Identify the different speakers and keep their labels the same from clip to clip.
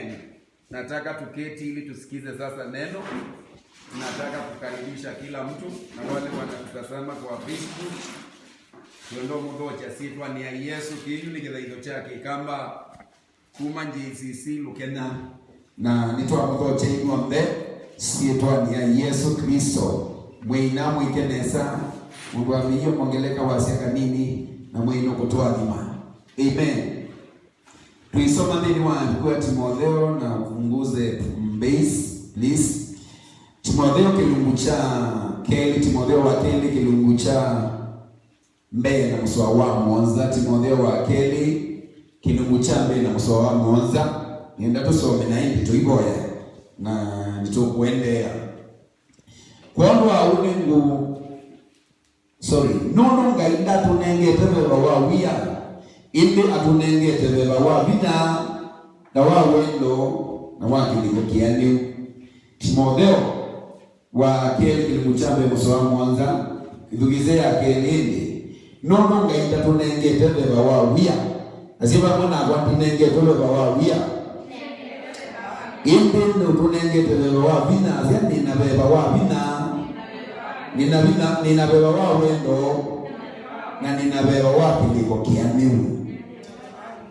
Speaker 1: Amen. Nataka tuketi ili tusikize sasa neno. Nataka kukaribisha kila mtu na wale wanatutazama kwa Facebook. Tuendo mudocha sitwa ni ya Yesu kinyu ni kithaitho chake kamba kuma JCC Lukena
Speaker 2: na nitwa mudocha ing'ombe sitwa ni ya Yesu Kristo mwina mwikenesa mugwamiyo mongeleka wasiaka nini na mwino kutoa dhima. Amen. Tuisoma nini wa Timotheo na ufunguze base list. Timotheo kilungu cha keli, Timotheo wa keli kilungu cha mbele na mswa wa mwanza. Timotheo wa keli kilungu cha mbele na mswa wa mwanza. Nienda tusome na hindi tuiboya na nitukuendea. Kwa ulingu nono ngaida tunengete baba wia ili atunengete baba wa bina na wa wendo na wa kiliko kiani. Timotheo wa keli kilimuchambe msoa mwanza kidugize ya keli nono ngaida tunengete baba wa wia asiba mwana kwa tunengete baba wa wia ili tunengete baba wa bina asiani na baba wa bina nina beba wa wendo na nina beba wa kiliko kianiu.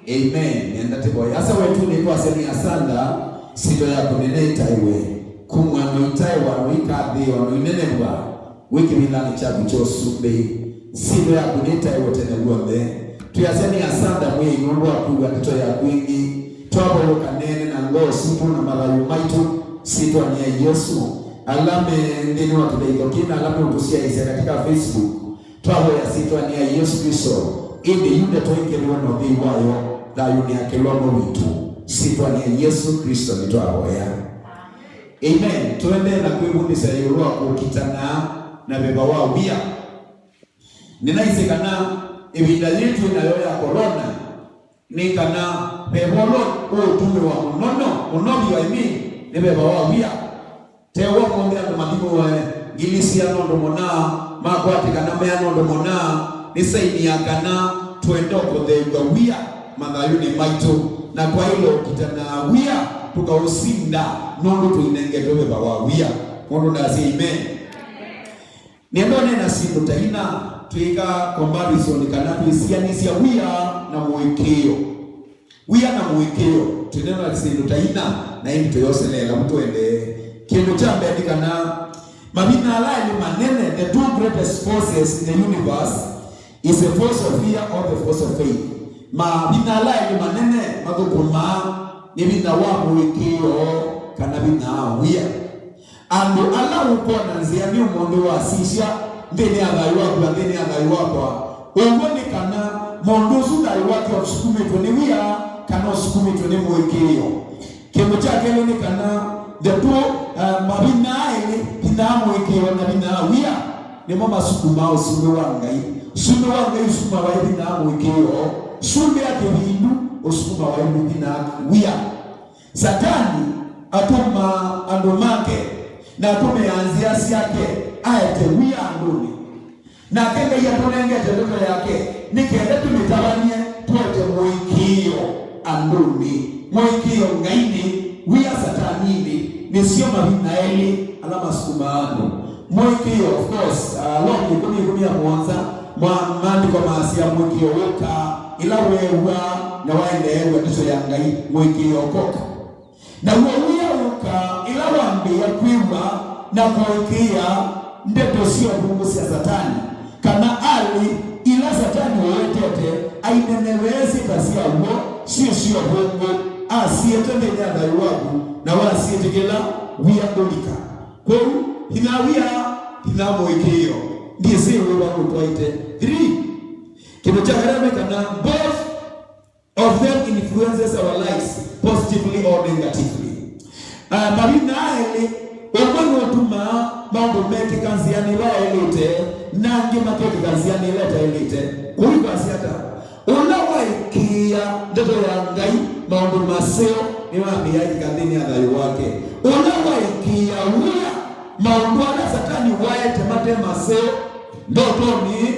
Speaker 2: Amen. Nenda teboya. Asa wetu ni kwa seni asanda sito ya kuneneta iwe. Kumwano itaiwa wikathi wanuinenebwa. Wiki milani chabu chosumbe. Sito ya kuneta iwe tenebuonde. Tuyaseni asanda mwe inunua kuwa nito ya kwingi. Tuwapo kanene na ngoo sipu na malayu maitu. Sito ni ya Yesu. Alame ndini watu daiko kina alame utusia isi katika Facebook. Tuwaho ya sitwa ni ya Yesu Kristo. Ili yunde toike liwa no dhiwayo da yuni ya kilomo witu. Sitwa ni ya Yesu Kristo ni tuwaho ya. Amen. Tuende na kuibundi sa yurua kukitana na beba wa wia. Ninaisi kana ibidalitu na yoya corona. Ni kana bebolo utume wa unobi wa imi ni beba wa wia. Tewa mwombe ando mahimu gilisi ya nondo mona makwati kana mea nondo mona nisaini ya kana tuendoko dheuga wia madhayuni maito na kwa hilo kitana wia tukausinda nondo tuinenge tobe bawa wia mondo nasi amen. Niendone na sindo taina tuika comparison kana tuisianisia wia na mwekeo tuneno na sindo taina na hindi tuyoselela mtu ende kendo cha mbele na mabina alai ni manene. The two greatest forces in the universe is the force of fear or the force of faith. Mabina alai ni manene magokuma ni bina wa mwekeo kana bina wia ando ala upona nzia ni umondo wa sisha ndeni agaiwa kwa ndeni agaiwa kwa uone kana mondo zudai wake usukumi to ni wia kana usukumi to ni mwekeo kendo cha kelo ni kana the two mabina ele kinamo ikiwa na bina wia ni mama sukuma usume wangai usuma wa bina ikiwa sume yake hindu usuma wa bina wia. Satani atoma andomake na atome anziasi yake aete wia andoni na kenge ya tonenge teloto yake nikende tumitabanie tuete mwikio andoni mwikio ngaini wia satanini nisio mabina eli alama sukumano mwikio of course longi kumi ya mwanza mwamandi kwa maasi ya mwikio woka ila wewa na waende ewa niso ya ngai mwikio koka na wewia woka ila wambi ya kuiwa na mwikia ndeto sio mungu siya satani kana ali ila satani wetete ainenewezi kasi ya uo sio mungu asiyetende nyanda yuwagu na wasiyetegela wia dolika kwa hina mwekeo ndiye sewe wangu tuwaite 3 kino chakarame kana both of them influences our lives positively or negatively. Marina ele omwano otuma mambo meke kanziani la elite nange makeke kanziani leta elite kuliko asiata unawaikia ndoto ya ngai mambo maseo ni wambi ya ikadhini adhayu wake unawaikia wia mambo ala satani wae temate maseo ndoto ni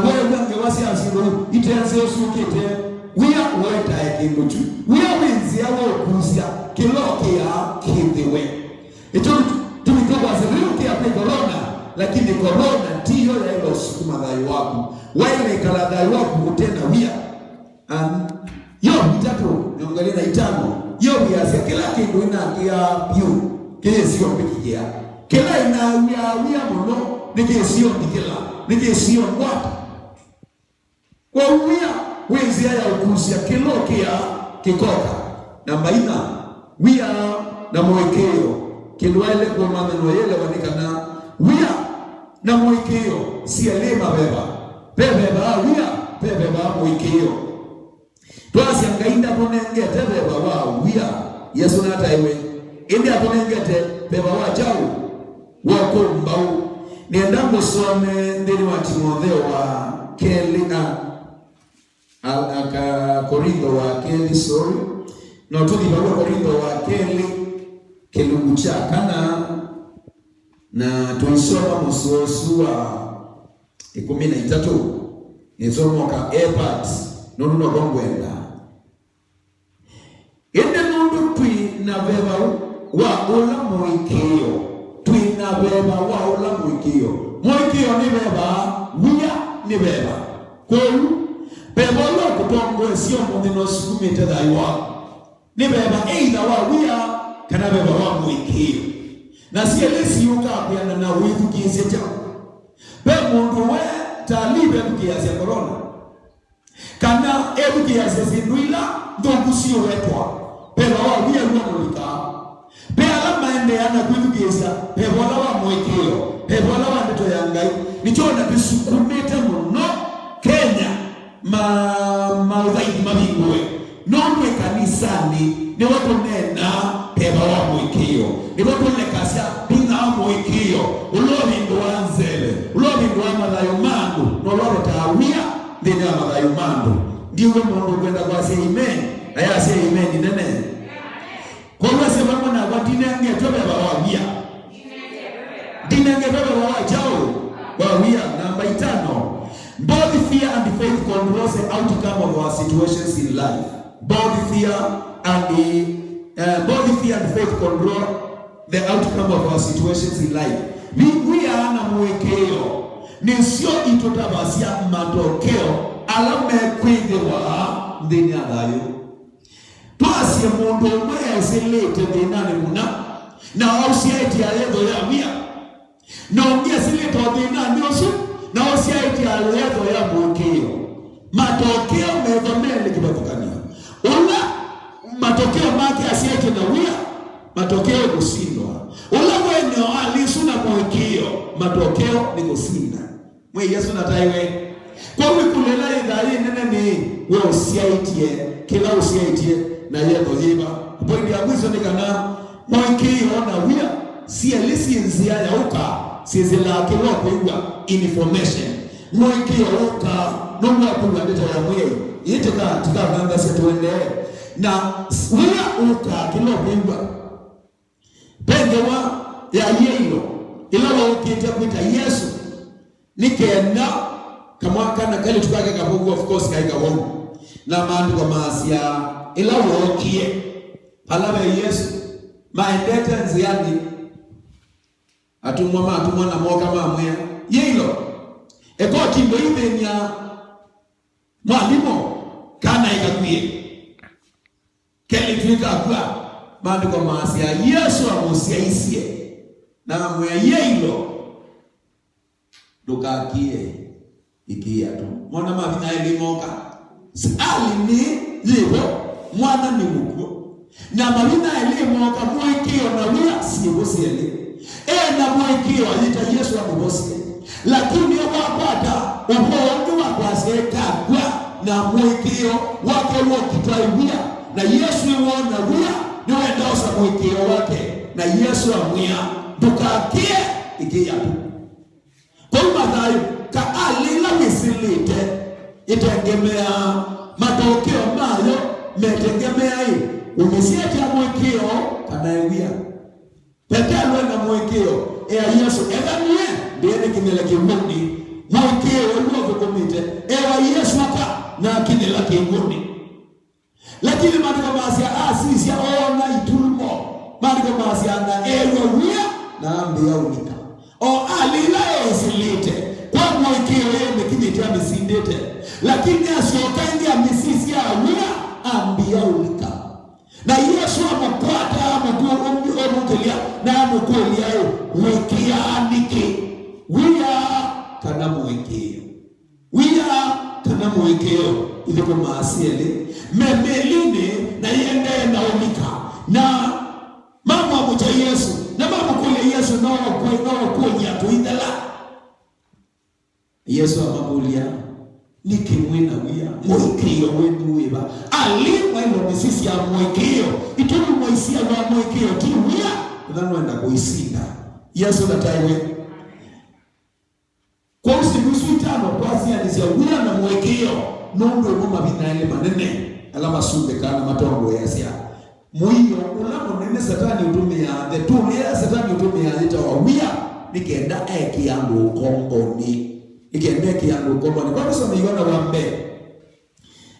Speaker 2: wewe ngewasi asiru itenze usukite wia wae tae kinduchu wia winzi ya woku corona tiyo ya ilo sukuma dhai waku waile ikala dhai waku kutena wia yo mitatu niangalia na itano yo biasia kila kindu inakia piu kile sio pikijia kila wia mono nike sio nikila nike sio watu kwa wia wezi ya ukusia kilo kia kikoka namba ina wia na mwekeo kilwaile kwa maneno yele wanikana wia na mwekeo si elema beba wia mwekeo twasi angainda ponengete beba wa wia Yesu nata iwe india ponengete beba wa chau wako mbau nienda musome ndini wa Timotheo wa kelina aka Korintho wa keli sorry no tudi wa Korintho wa keli kilungu cha kana na tulisoma musosu wa 13 nisomo ka epat nono gongwenda ende nundu twi na beba wa ula mwikio twi na beba wa ula mwikio ni beba wia ni beba kwelu beba lo kutongo sio mondino sukumite daiwa ni beba either wa wia kana beba wa mwikio na sielesi yuka kuyana na wivu kiasi cha be mundu we talibe kiasi ya corona kana ebu kiasi zinduila ndoku sio wetwa beba wa wia mulika be alama ende ana wivu kiasi beba wa mwikio beba wa ndito ya ngai nichona bisukumete muno Kenya maudhaidi mabingwe nonwe kanisani ni watu nena beba wa mwikio ni watu nekasia binga wa mwikio ulobi ndo madhayo mandu noloro tawia ndine wa madhayo mandu ndiwe mundu kwenda kwa se amen aya se amen nene kwa wase mama na watine ngeto beba wa wia dinenge beba wa chao wa wia namba 5 both fear and faith controls the outcome of our situations in life. Both fear and faith control the outcome of our situations in life. We are na mwekeo ni sio itotabasia matokeo alame kwende wa ndeni adayo twasi mundu mwe asilete dinani muna na ausiaiti ayedo ya wia na ungia silete dinani osu na ausiaiti ayedo ya mwekeo matokeo medhamele kibatukania ula matokeo make asiaiti na wia matokeo kusindwa ula wenye alisu na mwekeo matokeo ni kusinda mwe Yesu nataiwe kwa wikulela idhari nene ni we usiaitie kila usiaitie na yeto jiba poindi ya mwiso nikana mwekeo na wia si elisi nzia ya uka sizila kilo kuigwa information mwekeo uka nunga kuwa ndeta ya mwe yitika tika vanga setuende na wia uka kilo kuigwa pengewa ya yeilo ilawa ukite kuita Yesu nikenda kama kana kale tukake kabugu of course kaika wongo na maandiko kwa maasia ilawa ukie alama Yesu maendete nziani atumwa na moka mamwe yeilo eko kindo imenya mwalimu kana ikakwie kele tuika kwa maandiko kwa maasia Yesu amusia isie na mwe yeilo dukakie ikia tu mwana mabina elimoka ali ni zipo mwana ni muko na mabina elimoka mwekio na wia sibusiele na mwekio alita Yesu amubosie lakini wapata upondo wakwaseka kwa na mwekio wake wokitwaiwia na Yesu wona wia ni wenda osa mwekio wake na Yesu amwia dukakie ikia tu kwa madhayo ka alila misilite itengemea matokeo mayo metengemea hii umesiacha mwekeo kanaewia petelo na mwekeo Yesu egamie ndiye kinela kimboni mwekeo ulo komite Yesu ka na kinela kimboni lakini maandiko masia asisi ona itulmo maandiko masia na wia na ambia unika o alila esilite kwa mwekeo yeme kijitia misindete lakini asiokaingia misisi ya ambia ulika na Yesu amukwata amukulia na amukulia wekianiki wia kana mwekeo kana mwekeo ili kwa maasiele memeline na yende na ulika na mama mucha Yesu na mama kule Yesu nao kunya tuindala Yesu amabulia nikimwina wia mwekeo wenu weba alimwa ilo misisi ya mwekeo ituli mwaisia wa mwekeo tiwia udhanu enda kuisinda Yesu nataiwe kwa usibusu itano kwa siya wia na mwekeo nondo muma vina ile manene alama sumbe kana matongo ya siya mwiyo ulamo nene satani utumia the tool ya satani utumia ita wawia nikenda eki yangu komboni ikende kiyangu komboni kwa sababu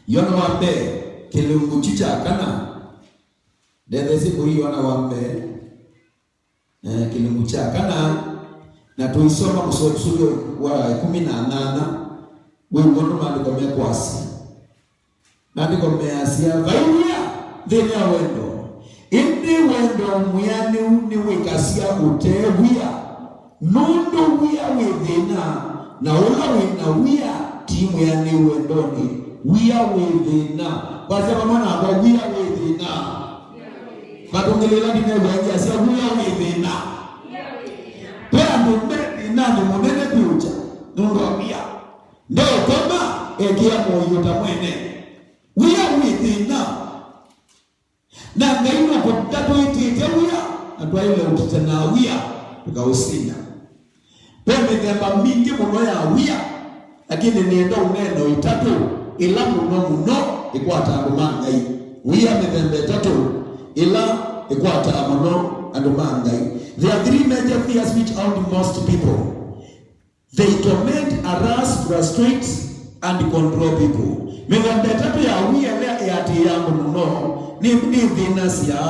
Speaker 2: Yohana wambe kilungu chicha kana ndeze siku hii Yohana wambe kilungu cha kana na tuisoma msuri wa 18 wewe ngono maandiko mekwasi maandiko measia vainia dhini ya wendo indi wendo muyani ni wikasia utewia nundu wia withina na ula wina timu ya ni wendoni wia withina kwa sababu mwana kwa wia withina matongelela dine wajia sia wia withina pea mbele nani mwenene piucha nundu wia ndio kama ekia moyota mwene wia withina na ngaino kutatu itite wia atwa ile utitana wia tukausinda pembe ngamba mingi muno ya wia lakini nienda uneno itatu ila muno ikwata amangai wia methembe tatu ila ikwata muno amangai. There are three major fears which haunt most people. They torment, harass, frustrate and control people. Methembe tatu ya wia lea yati yangu muno ni vinasia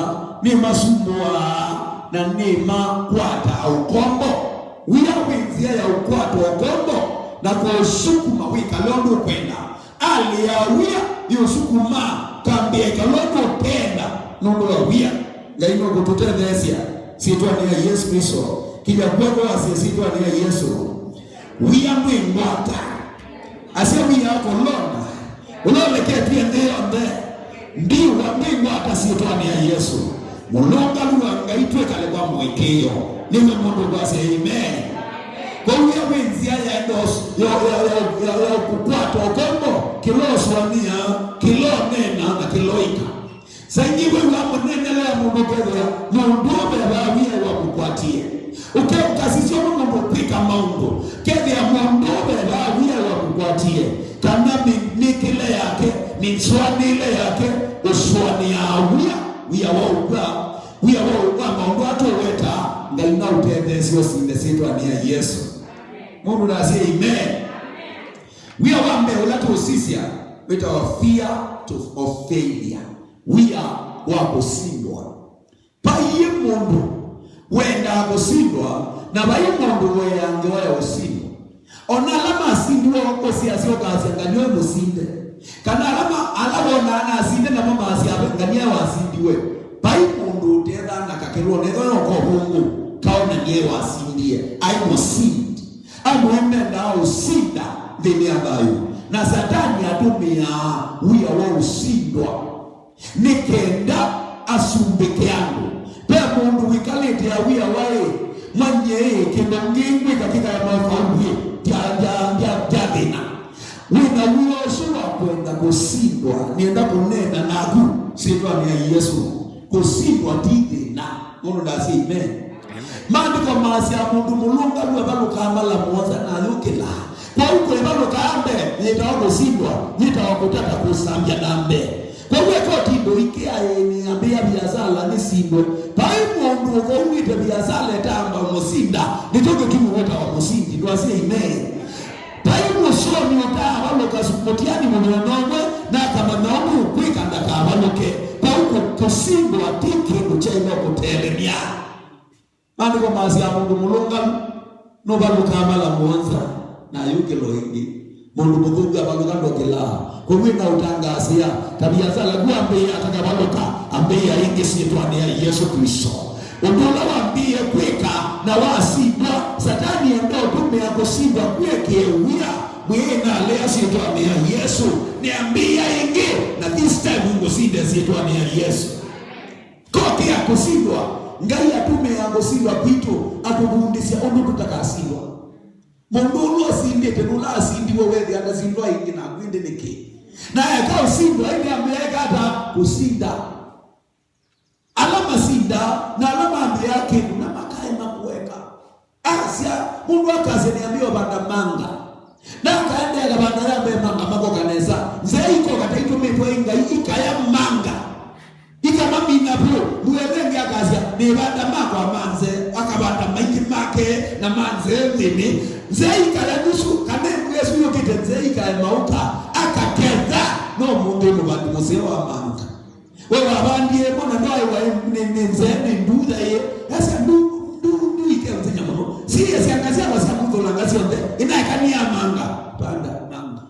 Speaker 2: ni masumbua na ni makwata au kombo wia wenzia ya ukwato okombo na kwa usukuma wika londo kwenda ali ya wia yusukuma kambia ikalondo penda nondo ya wia ngaino kututethesia sitwa ni ya Yesu Kristo kija kwego asiyesitwa ni ya Yesu wia mwingwata asia wia kolona ulolekea pia ndiwa mwingwata sitwa ni ya Yesu mulonga luwanga itwe kale kwa mwekeo niwe mundu kwa say amen. Kwa hiyo wenzia ya dos ya kupata okombo kilo swania kilo nena na kiloika sanyiwe wa munene la mundu kwa mundu bawia wa kukwatie ukasisio mundu pika maundu kede ya mundu bawia wa kukwatie kama ni kile yake ni swani ile yake uswani ya wia wa maundu atoweta ngaina utendesio sinde sitwa ni ya Yesu. Mungu na say amen. We are one me ulato sisia with our fear of failure. We are wakusindwa. Paye mundu wenda kusindwa na baye mundu weangewa usindwa. Onalama asindwa okosia sio kazi nganywe musinde. Kana alabona ana asinde na mama asiabengania wasindiwe. Paye mundu tenda na kakero nezo ko Mungu kaona ndiye wasindie. I was sinned. Amwenda usinda ndani abayo. Na Satani atumia wia wa usindwa. Nikenda asumbeke yangu. Pea mundu wikalete ya wia wae. Manye kinongingwe katika ya mafauye. Jadina. Wina wia suwa kwenda kusindwa. Nienda kunena nagu. Sitwa ni ya Yesu. Kusindwa didina. Mundu nasi amen. Maandiko maasi ya mundu mulunga luwe balu kamala mwaza na yukila. Kwa huko balu kaambe, nitawako sindwa, nitawako tata kusambia nambe. Kwa huko tindo ikia ni ambia biazala ni sindwe. Pai mundu kwa huite biazala etamba umusinda, nitoke kimu weta wa musindi, nduwasi amen. Pai musoni utaha walo kasupotiani mwenye na kama naomu kwika ndaka waloke. Kwa huko kusindwa tiki kuchaima kutelemia. Maandiko maasi ya mundu mulunga no baluka mala mwanza na yuke loingi mundu mudunga baluka ndokela kwa wina utangasia tabia zala kuambia atakabaluka ambia ingi sietwane ya Yesu Kristo udola waambie kweka na wasibwa satani ndo tume yako sibwa kweke wia mwena lea sietwane ya Yesu niambia ingi na this time Mungu sinde sietwane ya Yesu koke ya kusibwa ngai atume yango sibwa kwitu atubundisia ondo tutakasilwa mundu asindite nula asindiwe wewe akazindwa ingi na kwinde niki na yakao sindwa ingi ameweka hata kusinda alama sinda na alama ambe yake na makae makuweka asia mundu akaze niambio banda manga na kaende banda yambe manga mako kaneza zeiko kataito meto inga ikaya manga ikama mina bro muwezenge akazia ni banda mako amanze akabanda maiki make na manze mimi zeika ya nusu kane Yesu yokite zeika ya mauka akakeza no mundu mubandi museo amanga wewe abandie mbona ndoe wa nenzeni nduda ye sasa ndu ike mtenya mno si yasiangazia wasabuzo langazia nde inaikania manga panda manga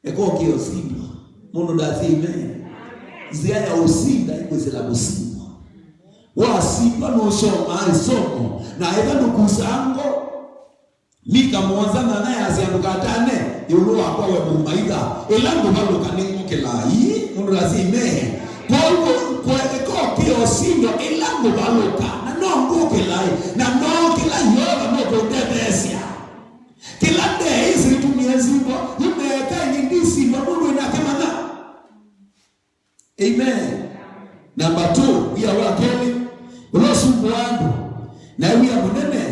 Speaker 2: eko kio simba mundu dazime zia ya usinda ikwezela musimba wa simba no shoma isomo na eva nukusango mika mwanzana naye asiandukatane yulu wako we mumaida elango balo kaningo lai mundu lazime kwa eko kio sindo elango balo kana no ngoke lai na no kila yoga no kondebesia kila day isi tumie zimbo yumeka ngindisi mundu inakemana amen. Number 2 we are wakeli ulosubu wandu na we are munene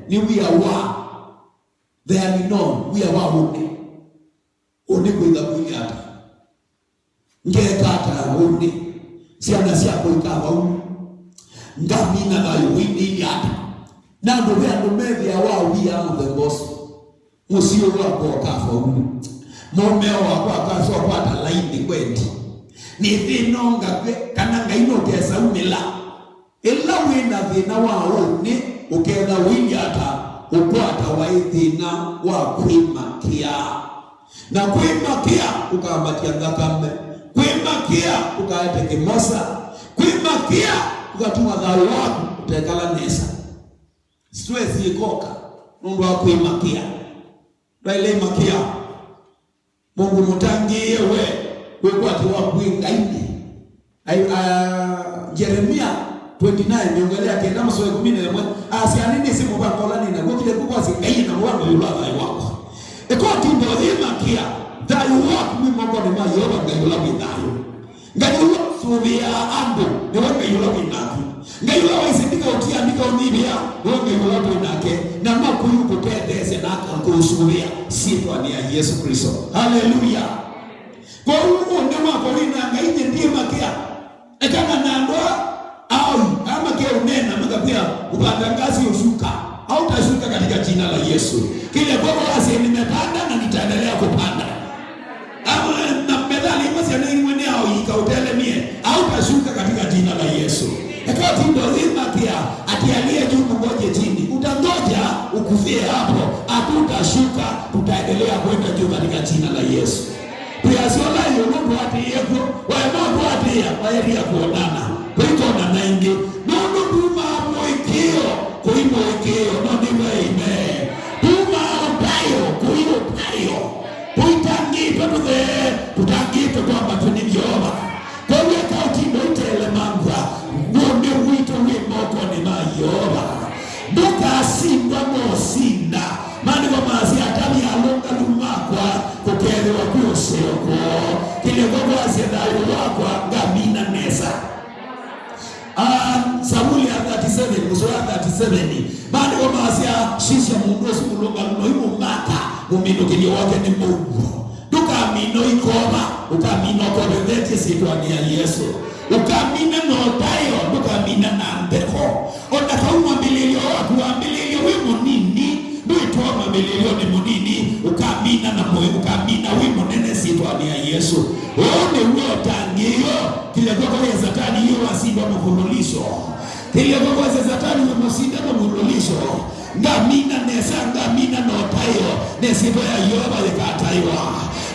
Speaker 2: ni we are wa they are known we are wa oni kuiga kunyata ngekata oni siana siako ikava ngamina na yuwini yata na ndo vya mevi ya wa we are the boss musio wako kafa momeo wako akaso kwata laini kwendi ni vinonga kwe kana ngaino kesa umela ila wina vina wao ni ukenda winyata ukwata wa ithina wa kwimakia na kwimakia ukaambatia ngakambe kwimakia ukaete kimosa kwimakia ukatuma dharu wako utekala nesa stress ikoka mungu wa kwimakia baile makia mungu mutangie we kwa tiwa kuinga ini Jeremia 29 niongelea kenda msoe 11 asianini simu kwa kolani na gokile kwa zingai na mwango yulala wako eko tindo hima kia that you walk me moko ni mayoba ngayula bidhayo ngayula subia ando ni wanga yula bidhayo ngayula waisindika utia ndika unibia wanga yula bidhake na mako yuko tendeze na akankusubia sifa ni ya Yesu Kristo haleluya kwa hiyo ndio mako lina ngaije ndiye makia ekana na ndoa au ama kia unena mkapia upanda ngazi ushuka au tashuka katika jina la Yesu kile baba wasi nimepanda na nitaendelea kupanda ama na medali moja na mwenye au ikautele mie au tashuka katika jina la Yesu ekati ndio zima pia atialie juu ngoje chini utangoja ukufie hapo hatutashuka tutaendelea kwenda juu katika jina la Yesu pia sola yono wati yeko wema wati ya maeri ya kuonana kuitona naingi nono duma moikio kuimoikio nono ime duma otayo kuimotayo kuitangito tutangito kwamba tunivyoba kwa hiyo kautindo itele mangwa none wito wimoko ni mayoba duka simba mosinda mani kwa mazi atami alonga lumakwa kukelewa kuyoseoko kile kwa wazedayo wakwa ngamina nesa Samueli 37 kusoya 37 mani kwa mazi ya shisha mundosu kulonga luno maka mumino kilio wake ni mungu duka amino ikoma ukamino kodevete sitwani ya Yesu ukamina notayo duka amina na mbeko ondakauma mililio wakuambililio wimo nini duitwa mabililio ni munini ukamina na moyo ukamina wimo nene sitwani ya Yesu one uo tangio kile kwa ya satani hiyo wasiba mkulu mululizo. Kile kwa Satani mmusida mululizo. Ngamina nesa ngamina notayo nesibo ya yoba yakataiwa.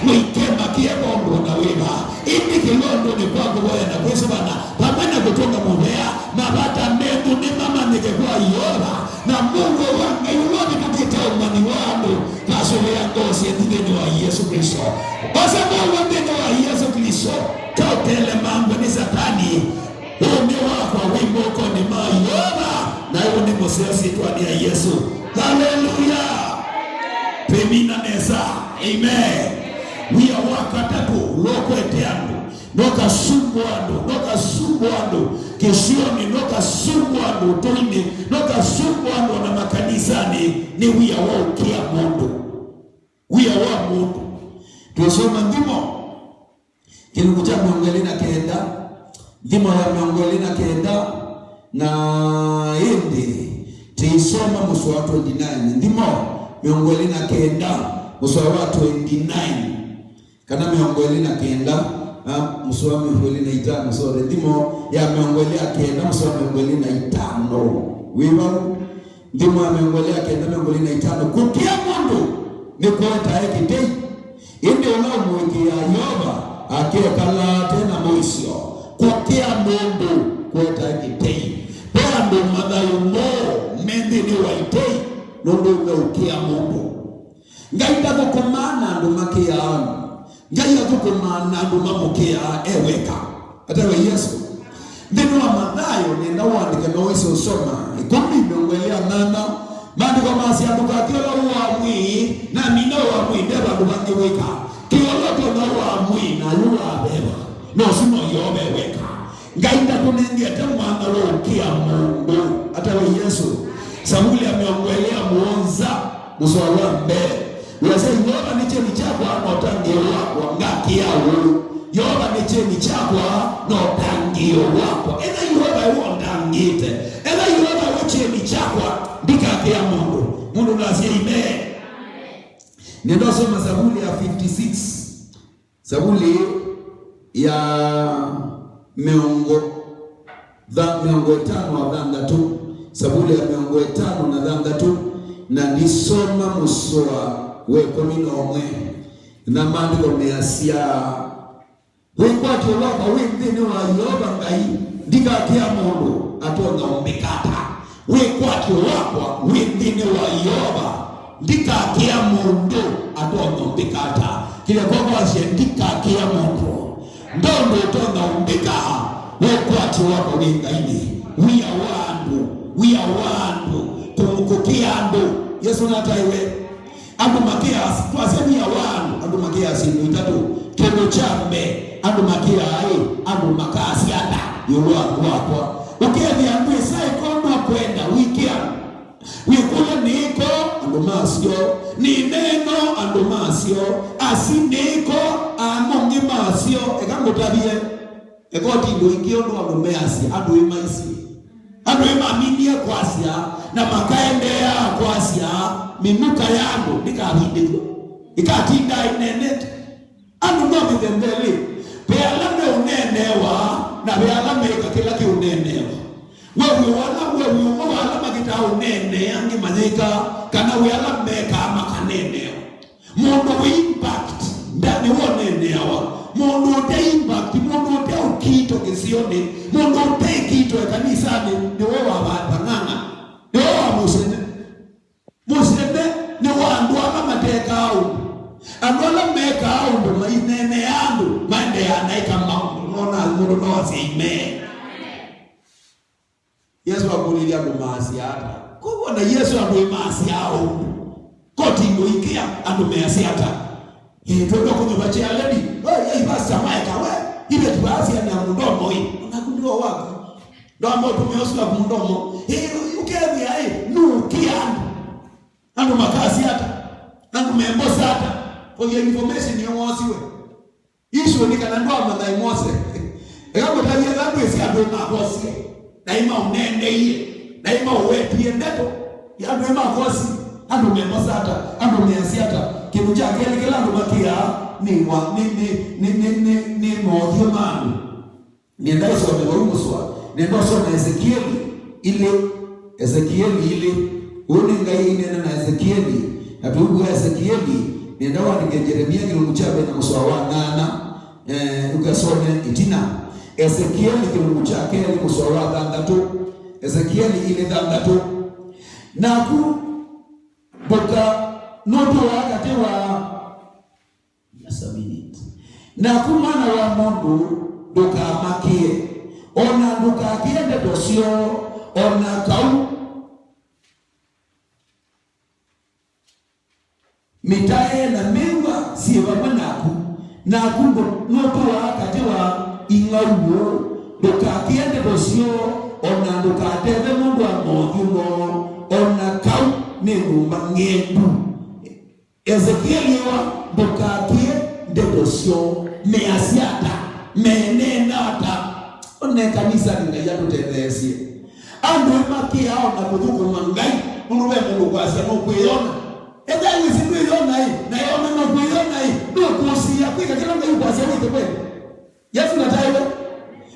Speaker 2: Mwikema kia Mungu na wema. Ini kilondo ni kwa kuboya na kwesu bana. Pamana kutonga mubea. Mabata mbegu ni mama nikekua yoba. Na Mungu wanga yuloni kukita umani wangu. Kasule ya ngosi ya ndini wa Yesu Kristo. Basa Mungu ndini wa Yesu Kristo. Totele mambo ni Satani. Umi wako wimbo ni mayoba. Na uni mosesi tuani ya Yesu. Hallelujah. Pemina nesa. Amen. Wia wakatatu loko eteandu. Noka sumbuandu. Kisioni noka sumbuandu. Tuini noka sumbuandu na makanisani. Ni wia ukia mundu. Wia wa mundu. Tuwasoma ndimo. Kinukucha miongolina kenda. Ndimo ya miongolina kenda. Na hindi. Tuisoma muswa 29. Ndimo miongolina kenda. Muswa 29. Kana miongolina kenda. Muswa miongolina itano. Sorry. Ndimo ya miongolina kenda. Muswa miongolina itano. Wiwa. Ndimo ya miongolina kenda. Miongolina itano. Kukia mundu. Ni kuweta ekitei. Indi unamu ya yoba. Akia kala tena moisio. Kukia mundu. Kuweta ekitei. Pea ndo madhayo mendi ni waitei. Nondo umeukia mundu. Ngaida kukumana ndo makia anu. Ngaida kukumana ndo mamukia eweka. Atawe Yesu. Ndinu wa madhayo nenda wandike mawese usoma. Ikumi miongwelea nana. Mandi kwa masi ya buka kiola uwa mwi. Na mina uwa mwi ndeba ndubangi weka. Kiola kona uwa mwi na uwa beba. No simo yobe weka. Ngaida kunengete mwandalo ukia mungu. Atawe Yesu. Samuli ameongwelea muonza. Muswala mbele. Wase yoba niche ni chakwa notangi wako. Ngakia ulu. Yoba niche ni chakwa notangi wako. Ena yoba uondangite. Ena yoba uche ni chakwa. Ndika kia mungu. Mungu nasi ime. Nendo soma Zaburi ya 56. Zaburi ya miongo 5 wa dhanga tu. Zaburi ya miongo 5 na dhanga tu. Na nisoma muswa we komino omwe. Na mandiko measia. Wikwa kiolaka windini wa yoba ngai. Ndika kia mungu atonga umbikata. Wikwa kiolaka windini wa yoba. Ndika kia mungu atonga umbikata. Kile kwa washe ndika kia mungu. Ndondo atonga umbikata. Wikwa kiolaka wingaini. We are one. Kumukukia ando. Yesu nataiwe. Ando makia twasemi ya wanu. Ando makia simu itatu. Kendo chambe. Ando makia hai. Ando makasi ata. Yuluwa kwa. Ukevi andu isai koma kwenda. Wikia. Wikule niko. Ando masyo. Ni neno. Ando masyo. Asi niko. Amongi masyo. Ekango tabie. Ekoti ndo ikiondo ando measi. Ando imaisi. Ando ima minia kwasia. Na makaendea kwasia. Minuka yangu. Nika hindiko. Ikatinda inenete. Ando nomi dembele. Pealame unenewa. Na pealame ikakila ki unenewa. Wewe wala magita unene. Yangi mazika. Kana wealame kama kanenewa. Mundu impact. Ndani unenewa. Mundu ute impact. Mundu ute ukito kisione. Mundu ute kito kanisani. Ni wewa wapanganga. Ni wewa musene. Musene ni wandua kama teka au. Andola meka au ndo mainene yandu. Maende ya naika maundu. Nona murunoa ime. Yesu wakulilia kumasi hata. Kwa na Yesu wakulimasi au. Koti ndo ikia ando measi hata. Tuweka kwenye bachea ledi. Hei basi maeka we. Ibe tuwasi ya na mundomo hii. Unakundua waka. Ndo ambao tumeosula kumundomo. Hei ukevi ya hei. Nukia ando. Ando makasi hata. Ando membosa hata. For your information ya mwasiwe. Ishu ni kanandoa mandai mwase. Eka mtalia zangu isi ando makosi. Daima unende iye. Daima uwepie ndeto. Ya ando makosi. Ando membosa hata. Ando measi hata. Kimu chake kila ando makia. Ni mothio manu. Ni ndaiso wa mewarumuswa. nendo soma Ezekieli ile une ngai inena na Ezekieli na tubu Ezekieli nenda wa Jeremia kilungu chabe na muswa wa ngana ukasome itina Ezekieli kilungu chake ni muswa wa dhandatu Ezekieli ile dhandatu na ku boka noto wakati wa sabini na ku mwana wa mundu ndukamakie ona ndukakiende docio ona kau mitae na mewa siwa manaku naku noto wakati wa ingauo ndukakiende docio ona ndukateve mundu wa mojumo ona kau ni ng'endu Ezekieli wa ndukakie ndedocio measiata menenata one kanisa linga tutethesie andu makia ona kuthuko mangai munube mundu kwasa no kwiyona eda wisi kwiyona hii na yona no kwiyona hii no kusia kwika kila ngai kwasa ni tebe Yesu nataiwe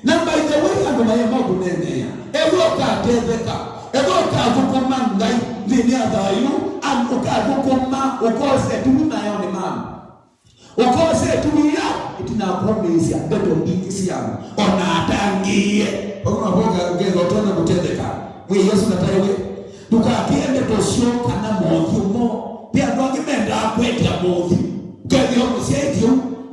Speaker 2: na by the way andu maye mabu nenea ewo ka tetheka ewo ka thukuma ngai thini athayu an ukadukuma ukose tumina yone mama ukose tumia itina promise ya beto bingisi yangu ona atangie okuna boga ngelo tona kutendeka mwe Yesu nataiwe tukakiende tosio kana mothi mo pia ndongi menda kwetya mothi kethio musiedio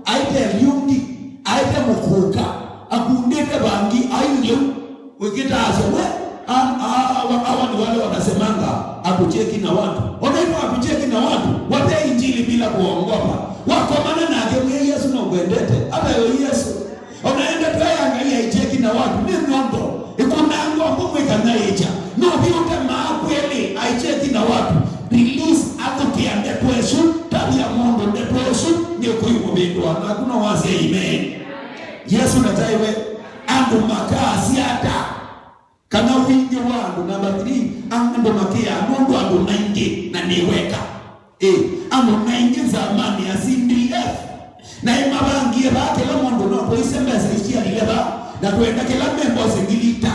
Speaker 2: aite lyundi aite mukuka akundete bangi aile wikita asewe awa ni wale wanasemanga akucheki na watu wanaitwa akucheki na watu wate injili bila kuongopa wako maana na agemwe Yesu na uendete hata Yesu unaenda pia angalia icheki na watu ni nondo ikunango mbona ikanaeja no biute maakweli aicheki na watu release atokiande kwesu tabia mondo ndetwesu ni kuimubindwa na kuna wase amen Yesu nataiwe ando makasi hata kana wingi wangu na batri ando makia mungu ando naingi na niweka ando naingi zamani ya CDF na imabangie ba kila mundu no poise mbesa ishia lileba na tuenda kila membo singilita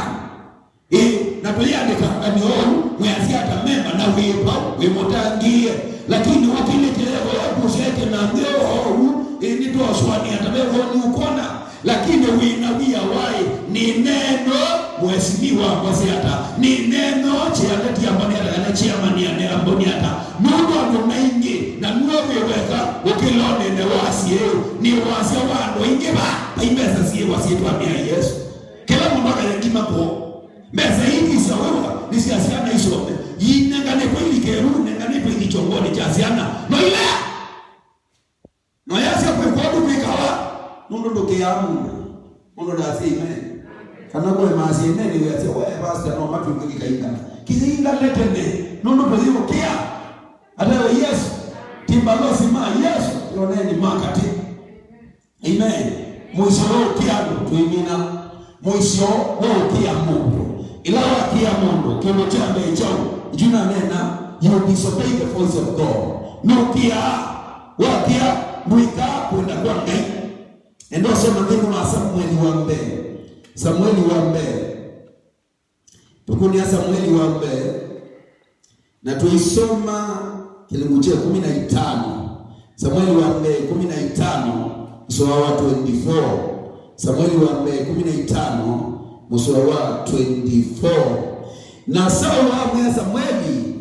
Speaker 2: na tuyandika kanyo mwasi hata memba na wipa wimotangie lakini wakile kilego ya kusheke na ngeo ni toswani hata wewe ni ukona lakini winawia wai ni neno mheshimiwa wasiata ni neno chialeti ambani hata chairman ya amboni hata mungu anaingi na nuweweka ukilone ne wasie ni wasia wando ingeba imbeza sie wasitwa ya Yesu kila mundu akayekima ko mbeza hiki sawa ni siasiana hizo yinengane kweli keru nengane kweli chongoni cha siana no ile no yasia kwa kwa kwikawa mundu ndoke ya mundu ndasi amen kana kwa maasi nene ni yasia wewe pastor no matu ngiki kainga kizinga letene mundu pozivo kia hata Yesu timbalosi ma Yesu yoneni makati amen mwisho kiago tuimina mwisho kia mundu ila kia mundu kimo chambe chao juna nena you disobey the voice of God no kia wakia mwika kwenda kwa ngai ndio sema neno la Samueli wa mbele tukunia Samueli wa mbele na tuisoma kilingu cha 15 Samueli wa mbele 15 mstari wa 24 Samueli wa mbele 15 mstari wa 24 na Sauli wa Samueli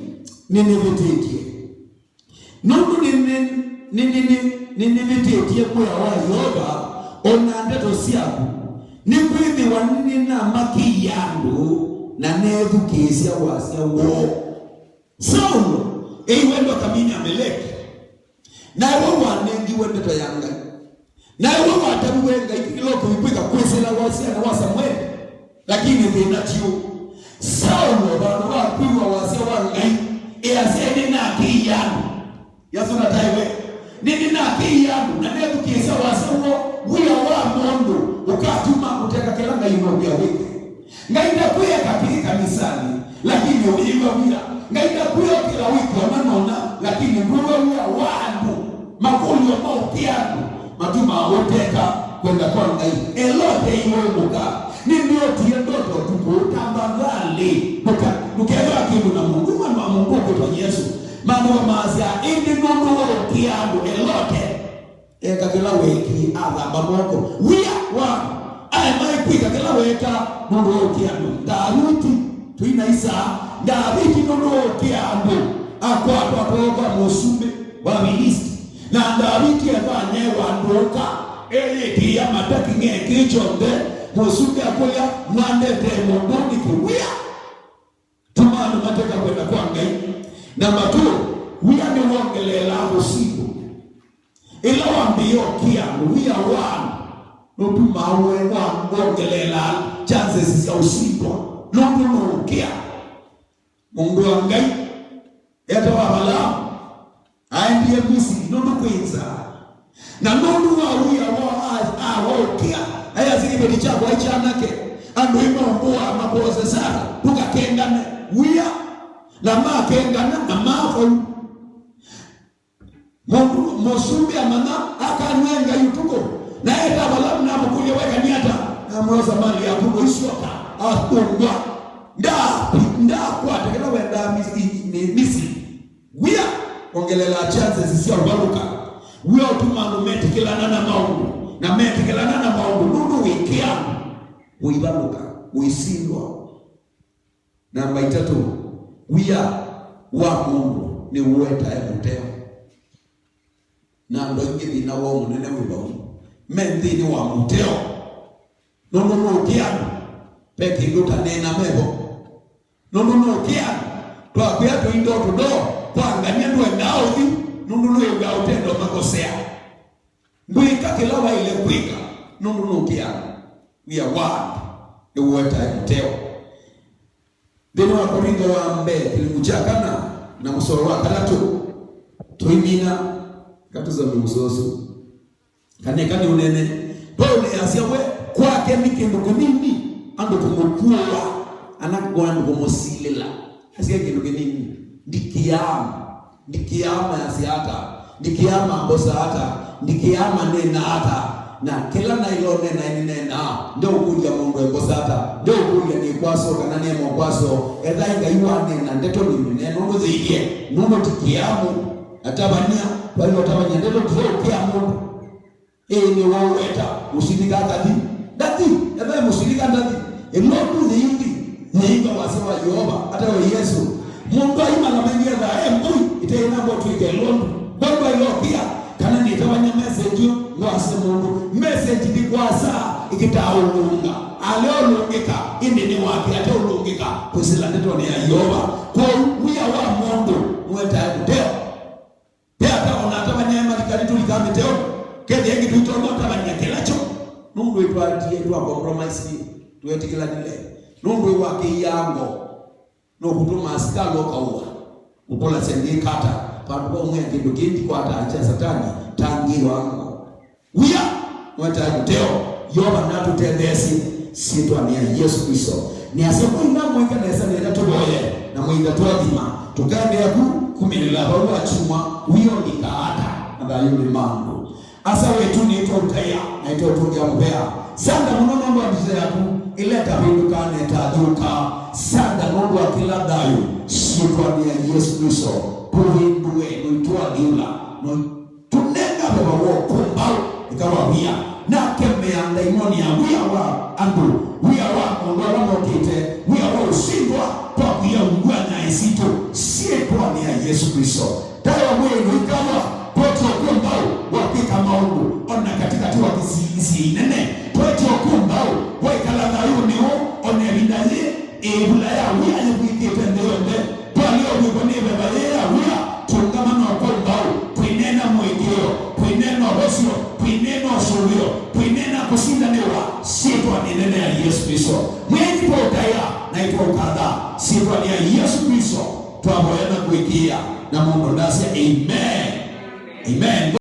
Speaker 2: nini vitiki nundu nini vitiki kwa Yehova ona ndeto siaku ni kwithi wanini na maki yandu na nethu kisia wasia wo Sauli wendo kamini Ameleki na wewe wanengi wende tayanga na wewe watabu wenga ikiloko ipika kwesela wasia na wa Samueli lakini vinatio Sauli bado wapiwa wasia wangai aseni na kiyandu Yesu nataiwe nini na kiyandu na nethu kisia wasia wo wia wa mondo ukatuma kuteka kila ngaino ya wiki ngaida kuya kakiri kanisani lakini uliwa wia ngaida kuya kila wiki wananona lakini nguwe wia wandu makulu wa maukiandu matuma uteka kwenda kwa ngai elote iwe muka ndio tiendoto tukutambadhali nukielewa kitu na Mungu mwana wa Mungu kwa Yesu mambo mazia indi nundu kiambu elote kakila weki adhamba moko wia wa maipika kila weka nundu kiambu Daudi tuinaisa Daudi nundu kiambu kwa musume wa ministi na Daudi afanye wandoka kia mataki ngekichonde musume akoya mwande demo boni kuwia tumanu mateka kwenda kwa ngai. Namba 2, wia ni wongelela usiku ila wambio kia wia wan notuma wa wongelela chances za usiku nondo kia Mungu wangai eta wabala aendie misi nondo kwenza na nondo wa wia wa kia aya zilibe dichako aichanake ando imomboa maboze sana tukakengane wia na makengana na mafo Mungu mosumbi amana akanwenga yutuko na eta balamu na mkuye weka niata na mwoza mali ya kubo isoka atungwa nda kwa tekela wenda misi wia ongelela chances zisio waluka wia utumanu metikela na maungu na metikela na maungu nunu wikia uibaluka uisindwa. Namba 3, wia wa Mungu ni uweta muteo na ndo ngithi na wo munene wibamu mendi ni wa muteo nono kiano peki nduta nena mebo nono kiano twa kwa to indo to do kwa ngania ndo ndaothi nono yoga utendo makosea ngwika kila wa ile kwika nono kiano wia wa ni uweta muteo. Deno wa Korintho wa mbe kilimuchakana na musoro wa kalatu tuimina katuza musoso kanekani unene pole asiawe kwake mikindu kunini ando kumukua anagwandu kumosilela asia kindu kinini ndikiyama asiata ndikiyama mbosa hata ndikiyama nena hata na kila na ilone na nena ndio kuja Mungu embosata ndio kuja ni kwaso kana nemo kwaso edhainga yuane na ndeto ni neno ngo ziye nuno tikiamu atabania wale watabanya ndeto tuzokia Mungu ni waweta ushirika dadi ebe mushirika dadi emotu ni wasewa Yehova hata wa Yesu Mungu aima na mengi ya mbui itaina botu ike londo baba ilokia kana ni tabanya message ngwase Mungu message dikwasa ikitaulunga aleolungika indini wapi ataulungika kusila ndeto ni ya Yehova kwa wia wa Mungu mweta kuteo pia unatabanya malikaritu likamiteo kede yengi tuitomo tabanya kelacho nungu itwatie tuwa compromise tuweti kila nile nungu wake yango no kutuma askalo kauwa upola sendi kata papo mwenge ndukendi kwa ataacha satani tangi wangu wia mweta kuteo Yoba natu tendesi sitwa ni ya Yesu Kristo ni asema ina mweka na esa nenda tuboye na mwinga tuadhima tukande ya kumilila bawa chuma wio ni kaata na yule mambo asa wetu ni ito utaya na ito utungia mpea sanda mnono mambo ya bize yaku ileta vinduka neta duka sanda mungu wa kila dayu sitwa ni ya Yesu Kristo kuhinduwe nuitua diula tunenga beba wo kumbao ikawa wia na kemea daimoni ya wia wa andu wia wa mongwa mokite wia wa usindwa kwa wia ungua na isito sietwa ni ya Yesu Kristo dawa mwenu ikawa pocho kumbao wapika maungu ona katikati wa kisi nene pocho kumbao waikala dayuni o one vindazi ebula ya wia ya wikite ndewende kwa lio wikoni bebaye ya wia tungamano kumbao kuinena mwegeo kuinena rosio kuinena osurio kuinena kusindanewa sitwa ni nene ya Yesu Kristo mwengi po utaya na ito ukada sitwa ni ya Yesu Kristo tuwaboyana kuikia na mungu nasi amen amen.